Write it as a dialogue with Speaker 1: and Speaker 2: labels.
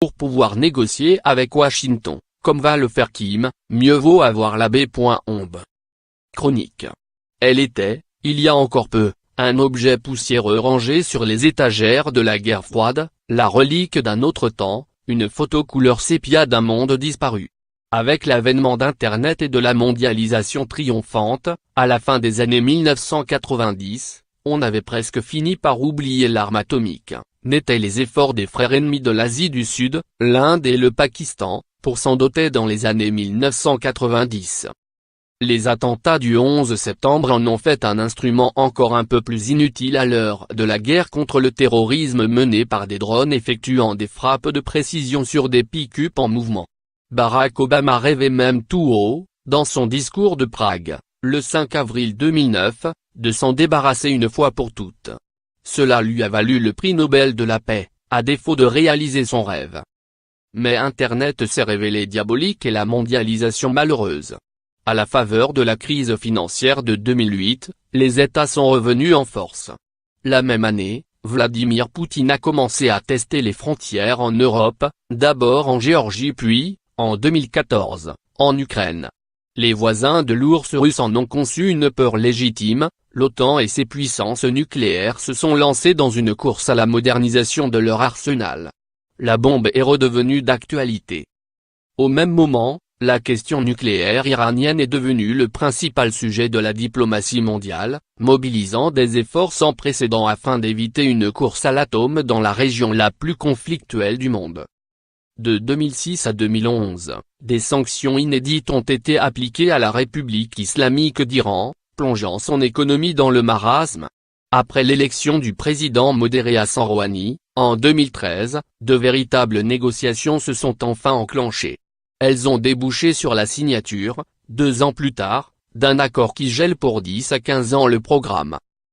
Speaker 1: pour pouvoir négocier avec Washington, comme va le faire Kim, mieux vaut avoir la B.omb. Chronique. Elle était, il y a encore peu, un objet poussiéreux rangé sur les étagères de la guerre froide, la relique d'un autre temps, une photo couleur sépia d'un monde disparu. Avec l'avènement d'Internet et de la mondialisation triomphante, à la fin des années 1990, on avait presque fini par oublier l'arme atomique, n'étaient les efforts des frères ennemis de l'Asie du Sud, l'Inde et le Pakistan, pour s'en doter dans les années 1990. Les attentats du 11 septembre en ont fait un instrument encore un peu plus inutile à l'heure de la guerre contre le terrorisme menée par des drones effectuant des frappes de précision sur des pick-up en mouvement. Barack Obama rêvait même tout haut, dans son discours de Prague, le 5 avril 2009, de s'en débarrasser une fois pour toutes. Cela lui a valu le prix Nobel de la paix, à défaut de réaliser son rêve. Mais Internet s'est révélé diabolique et la mondialisation malheureuse. À la faveur de la crise financière de 2008, les États sont revenus en force. La même année, Vladimir Poutine a commencé à tester les frontières en Europe, d'abord en Géorgie puis, en 2014, en Ukraine. Les voisins de l'ours russe en ont conçu une peur légitime, l'OTAN et ses puissances nucléaires se sont lancés dans une course à la modernisation de leur arsenal. La bombe est redevenue d'actualité. Au même moment, la question nucléaire iranienne est devenue le principal sujet de la diplomatie mondiale, mobilisant des efforts sans précédent afin d'éviter une course à l'atome dans la région la plus conflictuelle du monde. De 2006 à 2011, des sanctions inédites ont été appliquées à la République islamique d'Iran, plongeant son économie dans le marasme. Après l'élection du président modéré Hassan Rouhani, en 2013, de véritables négociations se sont enfin enclenchées. Elles ont débouché sur la signature, 2 ans plus tard, d'un accord qui gèle pour 10 à 15 ans le programme.